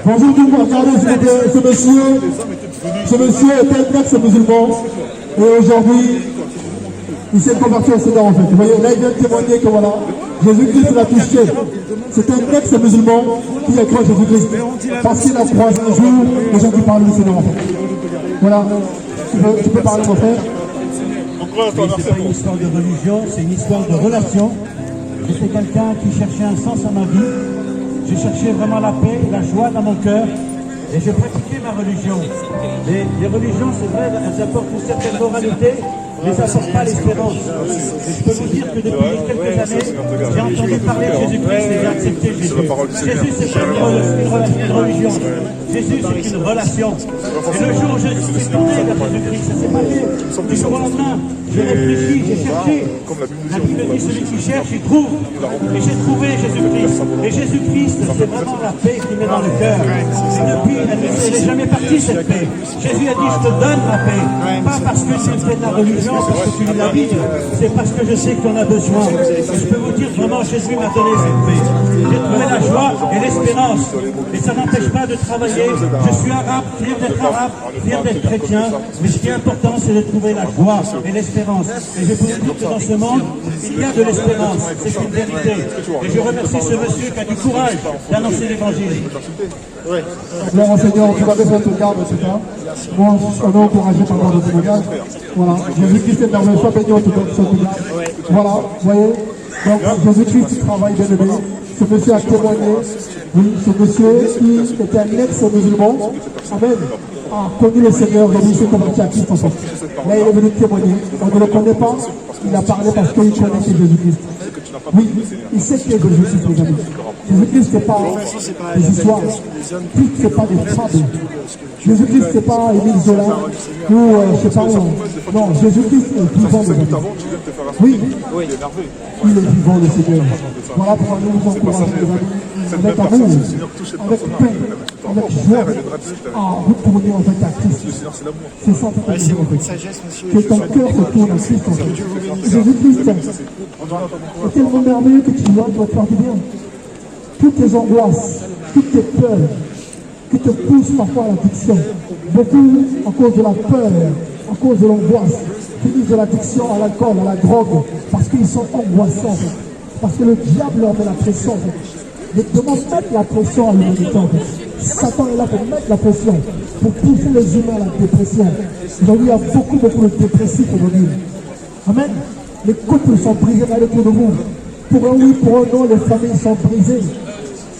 Bonjour tout le monde, regardez ce monsieur est un ex-musulman et aujourd'hui il s'est converti au Seigneur en fait. Vous voyez, là il vient de témoigner que voilà, Jésus-Christ l'a touché. C'est un ex-musulman qui a cru à Jésus-Christ parce qu'il a croisé un jour les gens qui parlent du Seigneur en fait. Voilà, tu peux parler mon frère. Oui, c'est pas une histoire de religion, c'est une histoire de relation. J'étais quelqu'un qui cherchait un sens à ma vie. J'ai cherché vraiment la paix et la joie dans mon cœur. Et j'ai pratiqué ma religion. Les religions, c'est vrai, elles apportent une certaine moralité, mais elles n'apportent pas l'espérance. Et je peux vous dire que depuis quelques années, j'ai entendu parler de Jésus-Christ et j'ai accepté Jésus. Jésus, c'est pas une religion. Jésus, c'est une relation. Et le jour où je suis tourné vers Jésus-Christ, ça s'est passé du jour au lendemain. J'ai réfléchi, j'ai cherché. La Bible dit celui qui cherche, il trouve. Et j'ai trouvé Jésus-Christ. Et Jésus-Christ, c'est vraiment la paix qu'il met dans le cœur. Et depuis, elle n'est jamais partie, cette paix. Jésus a dit, je te donne ma paix. Pas parce que tu fais de la religion, parce que tu lis la Bible. C'est parce que je sais qu'on a besoin. Et je peux vous dire, vraiment, Jésus m'a donné cette paix. J'ai trouvé la joie et l'espérance. Et ça n'empêche pas de travailler. Je suis arabe, fier d'être chrétien. Mais ce qui est important, c'est de trouver la joie et l'espérance. Et je peux vous dire que dans ce monde, il y a de l'espérance. C'est une vérité. Et je remercie ce monsieur qui a du courage d'annoncer l'évangile. Alors, Seigneur, tu vas besoin de garde, etc. Moi, on est encouragé par le témoignage. Voilà, Jésus-Christ est merveilleux, sois béni, on te donne ce témoignage. Voilà, vous voyez. Donc, Jésus-Christ travaille bien aimé. Ce monsieur a témoigné. Oui, ce monsieur qui était un ex-musulman, Amen, a connu le Seigneur, il s'est converti à Christ en fait. Là, il est venu témoigner. On ne le connaît pas, il a parlé parce qu'il connaissait Jésus-Christ. Oui, il sait qui est Jésus-Christ, les amis. Jésus-Christ, ce n'est pas des histoires, ce n'est pas des fables. Jésus-Christ, ce n'est pas Émile Zola, ou je ne sais pas où. Non, Jésus-Christ est vivant, les amis. Oui, il est vivant, le Seigneur. Voilà pourquoi nous vous encourageons, les amis, avec amour, avec paix, avec joie, à retourner en fait à Christ. C'est ça, en fait. Que ton cœur retourne à Christ, en fait. Jésus-Christ est tellement merveilleux que tu dois te faire du bien. Toutes tes angoisses, toutes tes peurs, qui te poussent parfois à l'addiction. Beaucoup, à cause de la peur, à cause de l'angoisse, finissent de l'addiction à l'alcool, à la drogue, parce qu'ils sont angoissés, en fait. Parce que le diable leur met la pression, en fait. Il demande de mettre la pression à l'humanité, en fait. Satan est là pour mettre la pression, pour pousser les humains à la dépression. Aujourd'hui, il y a beaucoup de dépressifs aujourd'hui. Amen. Les couples sont brisés dans le tour de vous. Pour un oui, pour un non, les familles sont brisées.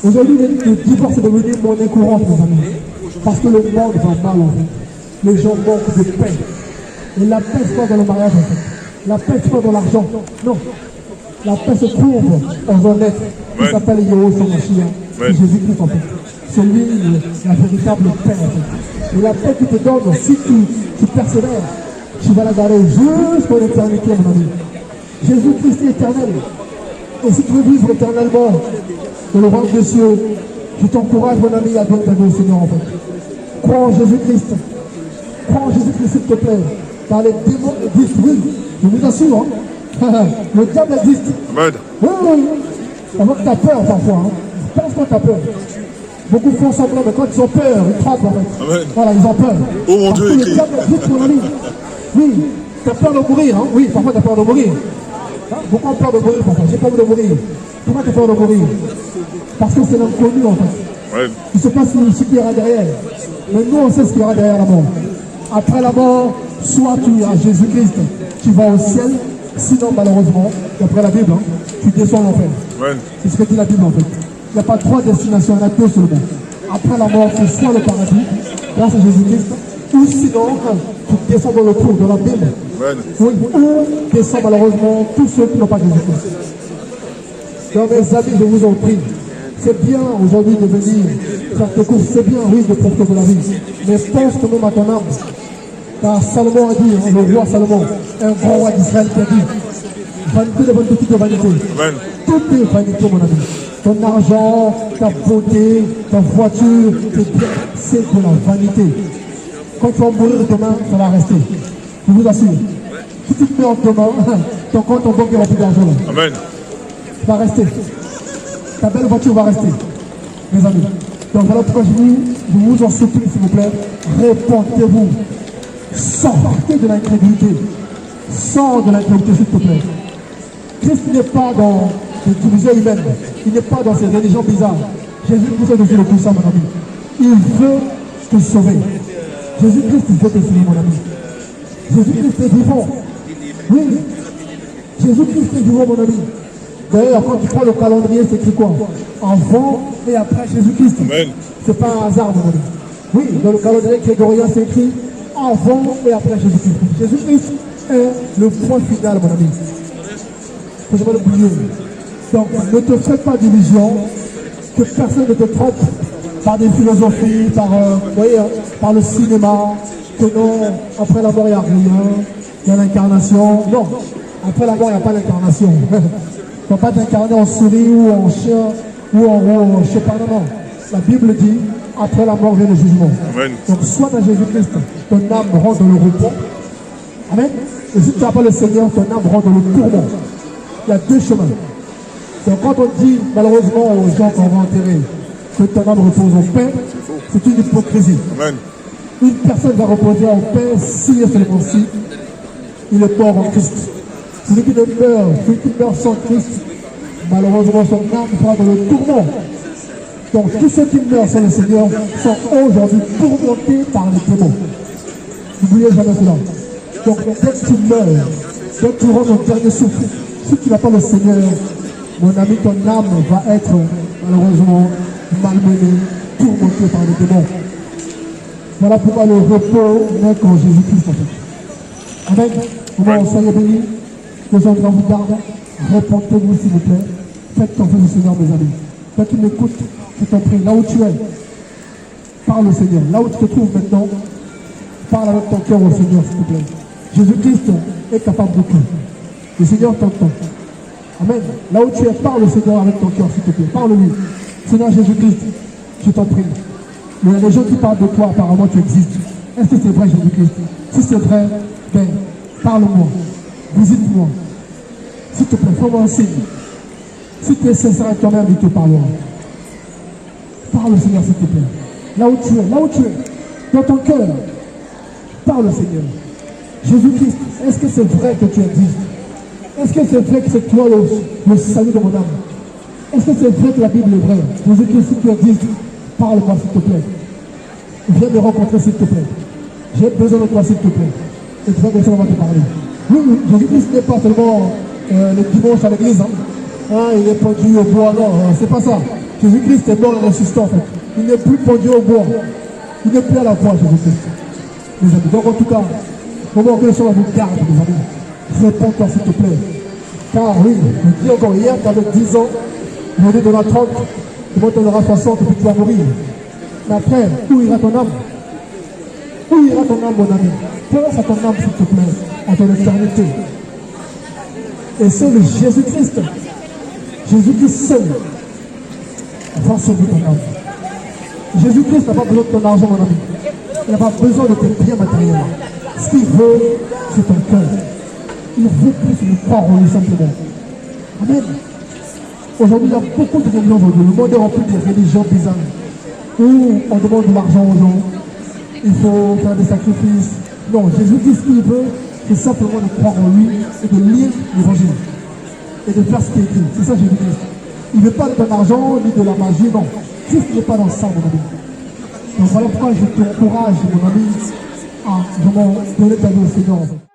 Aujourd'hui, le divorce est devenu monnaie courante, mes amis. Parce que le monde va mal, en fait. Les gens manquent de paix. Et la paix, c'est pas dans le mariage, en fait. La paix, c'est pas dans l'argent. Non. La paix se trouve dans un être qui s'appelle Yahweh Samashia. C'est Jésus-Christ, en fait. C'est lui la véritable paix, en fait. Et la paix qui te donne, si tu persévères, tu vas la garder jusqu'à l'éternité, mon ami. Jésus-Christ est éternel. Et si tu veux vivre éternellement dans le royaume des cieux, je t'encourage, mon ami, à donner ta vie au Seigneur, en fait. Crois en Jésus-Christ. Crois en Jésus-Christ, s'il te plaît. Car les démons existent, oui. Je vous assure, hein. Le diable existe. Amen. Oui, oui. On voit que tu as peur parfois. Hein. Je pense que tu as peur. Beaucoup font semblant, mais quand ils ont peur, ils tremblent, en fait. Amen. Voilà, ils ont peur. Oh mon Dieu, le diable existe, mon ami. Oui. Tu as peur de mourir, hein. Oui, parfois tu as peur de mourir. Hein? Beaucoup ont peur de mourir, parfois. J'ai peur de mourir. Pourquoi tu as peur de mourir? Parce que c'est l'inconnu, en fait. Ouais. Il ne sait pas ce qu'il y aura derrière. Mais nous, on sait ce qu'il y aura derrière la mort. Après la mort, soit tu as Jésus-Christ, tu vas au ciel, sinon, malheureusement, d'après la Bible, hein, tu descends en enfer. Ouais. C'est ce que dit la Bible, en fait. Il n'y a pas 3 destinations, il y en a 2 seulement. Après la mort, c'est soit le paradis, grâce à Jésus-Christ, ou sinon, tu descends dans le trou, dans la Bible. Ouais. Oui, ou descend malheureusement tous ceux qui n'ont pas Jésus-Christ. Donc, mes amis, je vous en prie. C'est bien aujourd'hui de venir faire tes courses, c'est bien, oui, de profiter de la vie. Mais pense que même à ton âme. Car Salomon a dit, hein, le roi Salomon, un grand roi d'Israël qui a dit, vanité devant toute vanité. Amen. Tout est vanité, mon ami. Ton argent, ta beauté, ta voiture, tes biens, c'est de la vanité. Quand tu vas mourir demain, ça va rester. Je vous assure. Si tu te mets en demain, ton compte en banque est rempli d'argent. Amen. Va rester. Ta belle voiture va rester. mes amis. Donc voilà pourquoi je vous en supplie, s'il vous plaît, répentez-vous. Sortez de l'incrédulité. Sors de l'incrédulité, s'il te plaît. Christ n'est pas dans les divisions humaines. Il n'est pas dans ces religions bizarres. Jésus-Christ est au-dessus de tout ça, mon ami. Il veut te sauver. Jésus-Christ veut te sauver, mon ami. Jésus-Christ est vivant. Oui. Jésus-Christ est vivant, mon ami. D'ailleurs, quand tu prends le calendrier, c'est écrit quoi? Avant et après Jésus-Christ. C'est pas un hasard, mon ami. Oui, dans le calendrier grégorien, c'est écrit avant et après Jésus-Christ. Jésus-Christ est le point final, mon ami. Il ne faut jamais l'oublier. Donc, ne te fais pas d'illusions, que personne ne te trompe par des philosophies, par le cinéma, que non, après la mort, il n'y a rien, il y a l'incarnation. Non, après la mort, il n'y a pas l'incarnation. Il ne faut pas t'incarner en souris ou en chien ou en je sais pas, non. La Bible dit, après la mort vient le jugement. Amen. Donc, soit dans Jésus-Christ, ton âme rentre dans le repos. Amen. Et si tu n'as pas le Seigneur, ton âme rentre dans le tourment. Il y a deux chemins. Donc quand on dit malheureusement aux gens qu'on va enterrer que ton âme repose en paix, c'est une hypocrisie. Amen. Une personne va reposer en paix s'il est seulement si il est mort en Christ. Celui qui meurt sans Christ, malheureusement son âme sera dans le tourment. Donc tous ceux qui meurent sans le Seigneur sont aujourd'hui tourmentés par les démons. N'oubliez jamais cela. Donc dès que tu meurs, dès que tu rentres au dernier souffle, si tu n'as pas le Seigneur, mon ami, ton âme va être malheureusement malmenée, tourmentée par les démons. Voilà pourquoi le repos n'est qu'en Jésus-Christ en fait. Amen. Comment soyez bénis, que son grand vous garde, répondez-vous s'il vous plaît, faites confiance au Seigneur mes amis. Toi qui m'écoutes, je t'en prie, là où tu es, parle au Seigneur. Là où tu te trouves maintenant, parle avec ton cœur au Seigneur s'il te plaît. Jésus-Christ est capable de tout. Le Seigneur t'entend. Amen. Là où tu es, parle au Seigneur avec ton cœur, s'il te plaît. Parle-lui. Seigneur Jésus-Christ, je t'en prie. Il y a des gens qui parlent de toi, apparemment tu existes. Est-ce que c'est vrai, Jésus-Christ? Si c'est vrai, ben, parle-moi. Visite-moi. S'il te plaît, fais-moi un signe. Si tu es sincère avec toi-même, il te parlera. Parle au Seigneur, s'il te plaît. Là où tu es, dans ton cœur, parle au Seigneur. Jésus-Christ, est-ce que c'est vrai que tu existes? Est-ce que c'est vrai que c'est toi le salut de mon âme? Est-ce que c'est vrai que la Bible est vraie? Jésus-Christ, si tu existes, parle-moi s'il te plaît. Viens me rencontrer s'il te plaît. J'ai besoin de toi s'il te plaît. Et tu vas que ça va te parler. Oui, Jésus-Christ n'est pas seulement le dimanche à l'église. Il est pendu au bois. Non, c'est pas ça. Jésus-Christ est mort et ressuscité en fait. Il n'est plus pendu au bois. Il n'est plus à la croix, Jésus-Christ. Les amis. Donc en tout cas, comment que le Seigneur vous garde, les amis. Réponds-toi s'il te plaît. Car oui, je dis encore hier qu'avec 10 ans, aujourd'hui de la 30, demain tu en auras 60 et puis tu vas mourir. Mais après, où ira ton âme? Où ira ton âme, mon ami? Pense à ton âme s'il te plaît, à ton éternité. Et c'est le Jésus-Christ seul va sauver ton âme. Jésus-Christ n'a pas besoin de ton argent, mon ami. Il n'a pas besoin de tes biens matériels. Ce qu'il veut, c'est ton cœur. Il veut plus nous croire en lui simplement. Amen. Aujourd'hui, il y a beaucoup de religions aujourd'hui. Le monde est rempli de religions bizarres. Où on demande de l'argent aux gens. Il faut faire des sacrifices. Non, Jésus dit ce qu'il veut, c'est simplement de croire en lui et de lire l'évangile. Et de faire ce qui est écrit. C'est ça Jésus-Christ. Il ne veut pas de ton argent, ni de la magie, non. Christ n'est pas dans ça, mon ami. Donc voilà pourquoi je t'encourage, mon ami, à vraiment donner ta vie au Seigneur. En fait.